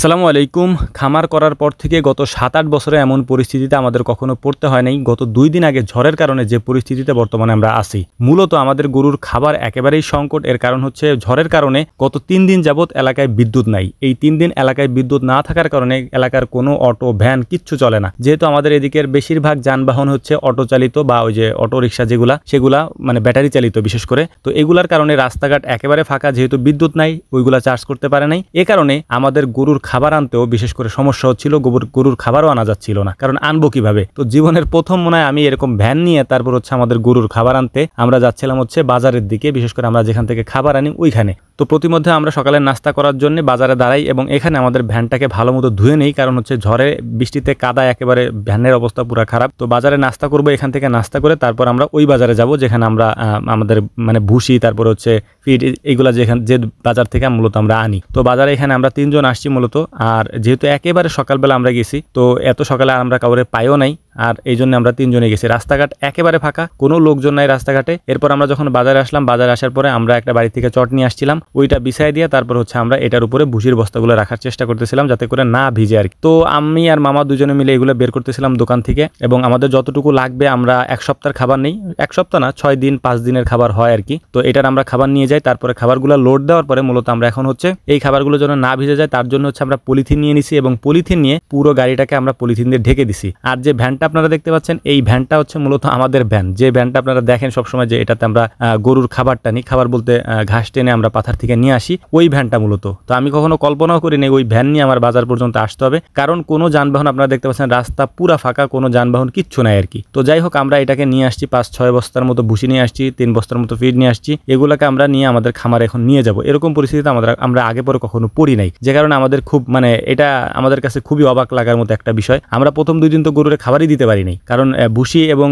আসসালামু আলাইকুম। খামার করার পর থেকে গত ৭-৮ বছরে এমন পরিস্থিতিতে আমাদের কখনো পড়তে হয় নাই। গত ২ দিন আগে ঝড়ের কারণে যে পরিস্থিতিতে বর্তমানে আমরা আছি, মূলত আমাদের গরুর খাবার একেবারেই সংকট। এর কারণ হচ্ছে ঝড়ের কারণে গত ৩ দিন যাবৎ এলাকায় বিদ্যুৎ নাই। এই ৩ দিন এলাকায় বিদ্যুৎ না থাকার কারণে এলাকার কোনো অটো, ভ্যান কিচ্ছু চলে না। যেহেতু আমাদের এদিকের বেশিরভাগ যানবাহন হচ্ছে অটো চালিত বা ওই যে অটো রিক্সা সেগুলা মানে ব্যাটারি চালিত বিশেষ করে। তো এগুলার কারণে রাস্তাঘাট একেবারে ফাঁকা, যেহেতু বিদ্যুৎ নাই ওইগুলা চার্জ করতে পারে নাই। এ কারণে আমাদের গরুর খাবার আনতেও বিশেষ করে সমস্যা হচ্ছিল। গরুর খাবারও আনা যাচ্ছিল না, কারণ আনবো কিভাবে। তো জীবনের প্রথম মনে হয় আমি এরকম ভ্যান নিয়ে তারপর হচ্ছে আমাদের গরুর খাবার আনতে আমরা যাচ্ছিলাম হচ্ছে বাজারের দিকে, বিশেষ করে আমরা যেখান থেকে খাবার আনি ওইখানে। তো প্রতিমধ্যে আমরা সকালের নাস্তা করার জন্য বাজারে দাঁড়াই এবং এখানে আমাদের ভ্যানটাকে ভালো মতো ধুয়ে নেই, কারণ হচ্ছে ঝড়ে বৃষ্টিতে কাদা, একেবারে ভ্যানের অবস্থা পুরো খারাপ। তো বাজারে নাস্তা করবো, এখান থেকে নাস্তা করে তারপর আমরা ওই বাজারে যাব যেখানে আমরা আমাদের মানে ভুসি, তারপর হচ্ছে ফিড, এইগুলা যে বাজার থেকে মূলত আমরা আনি। তো বাজারে এখানে আমরা ৩ জন আসছি মূলত। আর যেহেতু একেবারে সকালবেলা আমরা গেছি, তো এত সকালে আমরা কাউরে পাইও নাই, আর এই জন্য আমরা ৩ জনে গেছি। রাস্তাঘাট একেবারে ফাঁকা, কোনো লোকজন নাই রাস্তাঘাটে। এরপর আমরা যখন বাজারে আসলাম, বাজারে আসার পরে আমরা একটা বাড়ি থেকে চট নিয়ে আসছিলাম, ওইটা বিছাই দিয়ে তারপর হচ্ছে আমরা এটার উপরে ভুসির বস্তাগুলো রাখার চেষ্টা করতেছিলাম যাতে করে না ভিজে আর কি। তো আমি আর মামা দুজনে মিলে এগুলো বের করতেছিলাম দোকান থেকে, এবং আমাদের যতটুকু লাগবে আমরা ১ সপ্তাহের খাবার নেই, ১ সপ্তাহ না ৬ দিন ৫ দিনের খাবার হয় আর কি। তো এটার আমরা খাবার নিয়ে যাই, তারপরে খাবারগুলো লোড দেওয়ার পরে মূলত আমরা এখন হচ্ছে এই খাবারগুলো যেন না ভিজে যায় তার জন্য হচ্ছে আমরা পলিথিন নিয়ে নিছি, এবং পলিথিন নিয়ে পুরো গাড়িটাকে আমরা পলিথিন দিয়ে ঢেকে দিছি। আর যে ভ্যানটা আপনারা দেখতে পাচ্ছেন, এই ভ্যানটা হচ্ছে মূলত আমাদের ভ্যান, যে ভ্যানটা আপনারা দেখেন সবসময়, যে এটাতে আমরা গরুর খাবারটা নিই, খাবার বলতে ঘাস টেনে আমরা পাথার থেকে নিয়ে আসি, ওই ভ্যানটা মূলত। তো আমি কখনো কল্পনাও করিনি ওই ভ্যান নিয়ে আমার বাজার পর্যন্ত আসতে হবে, কারণ কোনো যানবাহন, আপনারা দেখতে পাচ্ছেন রাস্তা পুরা ফাঁকা, কোনো যানবাহন কিচ্ছু নাই আর কি। তো যাই হোক, আমরা এটাকে নিয়ে আসছি, ৫-৬ বস্তার মতো ভুসি নিয়ে আসছি, ৩ বস্তার মতো ফিড নিয়ে আসছি। এগুলোকে আমরা নিয়ে আমাদের খামারে এখন নিয়ে যাব। এরকম পরিস্থিতিতে আমরা আগে পরে কখনো পড়ি নাই, যে কারণে আমাদের খুব মানে এটা আমাদের কাছে খুবই অবাক লাগার মতো একটা বিষয়। আমরা প্রথম ২ দিন তো গরুরে খাবারই দিতে পারি নাই, কারণ ভুসি এবং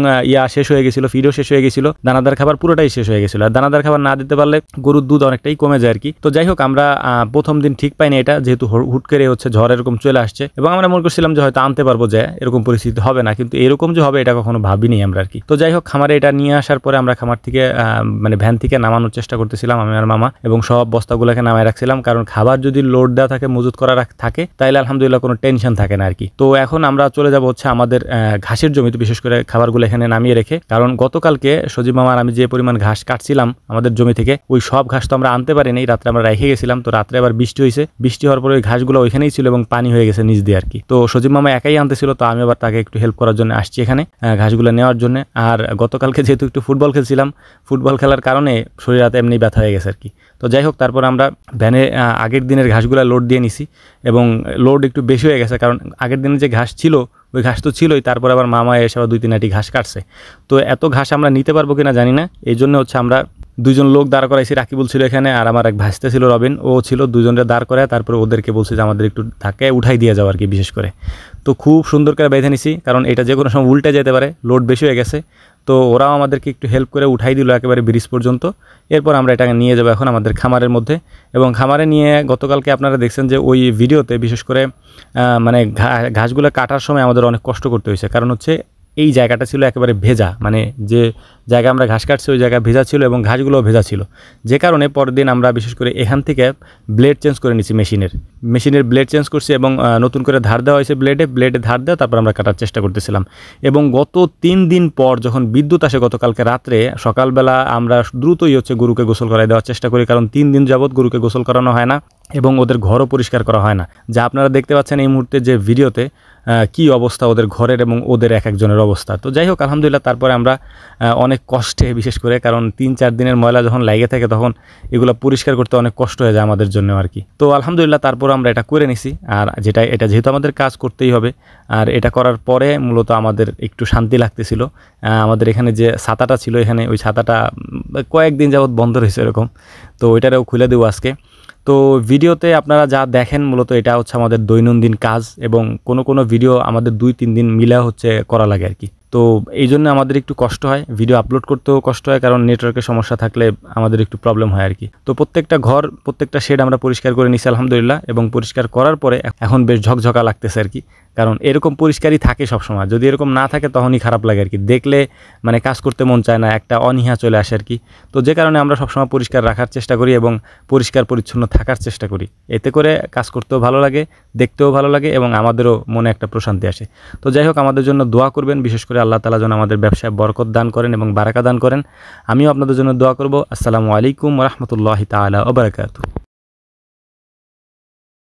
শেষ হয়ে গেছিল, ফিডও শেষ হয়ে গেছিল, দানাদার খাবার পুরোটাই শেষ হয়ে গেছিল। আর দানাদার খাবার না দিতে পারলে গরুর দুধ অনেকটাই কমে যায় আর কি। তো যাই হোক, আমরা প্রথম দিন ঠিক পাইনি এটা, যেহেতু হুট করে হচ্ছে ঝড় এরকম চলে আসছে, এবং আমরা মনে করছিলাম যে হয়তো আনতে পারবো, যে এরকম পরিস্থিতি হবে না, কিন্তু এরকম যে হবে এটা কখনো ভাবিনি আমরা আর কি। তো যাই হোক, খামারে এটা নিয়ে আসার পরে আমরা খামার থেকে মানে ভ্যান থেকে নামানোর চেষ্টা করতেছিলাম আমি আর মামা, এবং সব বস্তাগুলোকে নামায় রাখছিলাম, কারণ খাবার যদি লোড দেওয়া থাকে, মজুত করা থাকে, তাইলে আলহামদুলিল্লাহ কোনো টেনশন থাকে না আর কি। তো এখন আমরা চলে যাব হচ্ছে আমাদের ঘাসের জমিতে, বিশেষ করে খাবারগুলো এখানে নামিয়ে রেখে, কারণ গতকালকে সজীব মামার আমি যে পরিমাণ ঘাস কাটছিলাম আমাদের জমি থেকে, ওই সব ঘাস তো আমরা আনতে পারিনি, রাত্রে আমরা রেখে গেছিলাম। তো রাত্রে আবার বৃষ্টি হয়েছে, বৃষ্টি হওয়ার পরে ওই ঘাসগুলো ওইখানেই ছিল এবং পানি হয়ে গেছে নিচ দিয়ে আর কি। তো সজীব মামা একাই আনতেছিল, তো আমি আবার তাকে একটু হেল্প করার জন্য আসছি এখানে ঘাসগুলো নেওয়ার জন্য। আর গতকালকে যেহেতু একটু ফুটবল খেলছিলাম, ফুটবল খেলার কারণে শরীর হাতে এমনি ব্যথা হয়ে গেছে আর কি। তো যাই হোক, তারপর আমরা ভ্যানে আগের দিনের ঘাসগুলো লোড দিয়ে নিছি, এবং লোড একটু বেশি হয়ে গেছে, কারণ আগের দিনে যে ঘাস ছিল ওই ঘাস তো ছিলই, তারপর আবার মামা এসে আবার ২-৩ আটি ঘাস কাটছে। তো এত ঘাস আমরা নিতে পারবো কিনা জানি না, এই জন্য হচ্ছে আমরা ২ জন লোক দাঁড় করাইছি। রাকিবুল ছিল এখানে, আর আমার এক ভাইস্তে ছিল রবিন, ও ছিল। ২ জনের দাঁড় করায় তারপরে ওদেরকে বলছি যে আমাদের একটু ধাক্কায় উঠাই দিয়ে যাও আর কি, বিশেষ করে। তো খুব সুন্দর করে বেঁধে নিছি, কারণ এটা যে কোনো সময় উল্টে যেতে পারে, লোড বেশি হয়ে গেছে। তো ওরাও আমাদেরকে একটু হেল্প করে উঠাই দিল একেবারে ব্রিজ পর্যন্ত। এরপর আমরা এটাকে নিয়ে যাবো এখন আমাদের খামারের মধ্যে, এবং খামারে নিয়ে গতকালকে আপনারা দেখছেন যে ওই ভিডিওতে বিশেষ করে মানে ঘাসগুলো কাটার সময় আমাদের অনেক কষ্ট করতে হয়েছে, কারণ হচ্ছে এই জায়গাটা ছিল একেবারে ভেজা, মানে যে জায়গায় আমরা ঘাস কাটছি ওই জায়গা ভেজা ছিল, এবং ঘাসগুলোও ভেজা ছিল, যে কারণে পরের দিন আমরা বিশেষ করে এখান থেকে ব্লেড চেঞ্জ করে নিচ্ছি, মেশিনের ব্লেড চেঞ্জ করছি, এবং নতুন করে ধার দেওয়া হয়েছে ব্লেডে ধার দেওয়া, তারপর আমরা কাটার চেষ্টা করতেছিলাম। এবং গত ৩ দিন পর যখন বিদ্যুৎ আসে গতকালকে রাত্রে, সকালবেলা আমরা দ্রুতই হচ্ছে গরুকে গোসল করাই দেওয়ার চেষ্টা করি, কারণ ৩ দিন যাবৎ গরুকে গোসল করানো হয় না, এবং ওদের ঘরও পরিষ্কার করা হয় না, যা আপনারা দেখতে পাচ্ছেন এই মুহূর্তে যে ভিডিওতে কি অবস্থা ওদের ঘরের এবং ওদের এক একজনের অবস্থা। তো যাই হোক, আলহামদুলিল্লাহ তারপরে আমরা অনেক কষ্টে, বিশেষ করে কারণ ৩-৪ দিনের ময়লা যখন লাগে থাকে তখন এগুলো পরিষ্কার করতে অনেক কষ্ট হয়ে যায় আমাদের জন্য আর কি। তো আলহামদুলিল্লাহ তারপর আমরা এটা করে নিছি, আর এটা যেহেতু আমাদের কাজ করতেই হবে, আর এটা করার পরে মূলত আমাদের একটু শান্তি লাগতেছিল। আমাদের এখানে যে ছাতাটা ছিল, এখানে ওই ছাতাটা কয়েকদিন যাবৎ বন্ধ রয়েছে এরকম, তো ওইটারেও খুলে দেবো আজকে। তো ভিডিওতে আপনারা যা দেখেন মূলত এটা হচ্ছে আমাদের দৈনন্দিন কাজ, এবং কোনো ভিডিও আমাদের 2-3 দিন মিলে হচ্ছে করা লাগে আর কি। তো এই জন্য আমাদের একটু কষ্ট হয়, ভিডিও আপলোড করতেও কষ্ট হয়, কারণ নেটওয়ার্কের সমস্যা থাকলে আমাদের একটু প্রবলেম হয় আর কি। তো প্রত্যেকটা ঘর, প্রত্যেকটা শেড আমরা পরিষ্কার করে নিছি আলহামদুলিল্লাহ, এবং পরিষ্কার করার পরে এখন বেশ ঝকঝকা লাগতেছে আর কি। কারণ এরকম পরিষ্কারই থাকে সবসময়, যদি এরকম না থাকে তখনই খারাপ লাগে আর কি, দেখলে মানে কাজ করতে মন চায় না, একটা অনীহা চলে আসে আর কি। তো যে কারণে আমরা সবসময় পরিষ্কার রাখার চেষ্টা করি এবং পরিষ্কার পরিচ্ছন্ন থাকার চেষ্টা করি। এতে করে কাজ করতেও ভালো লাগে, দেখতেও ভালো লাগে এবং আমাদেরও মনে একটা প্রশান্তি আসে। তো যাই হোক, আমাদের জন্য দোয়া করবেন, বিশেষ করে আল্লাহ তাআলা যেন আমাদের ব্যবসায় বরকত দান করেন এবং বারাকা দান করেন। আমিও আপনাদের জন্য দোয়া করব। আসসালামু আলাইকুম ওয়া রাহমাতুল্লাহি তাআলা ওয়া বারাকাতুহু।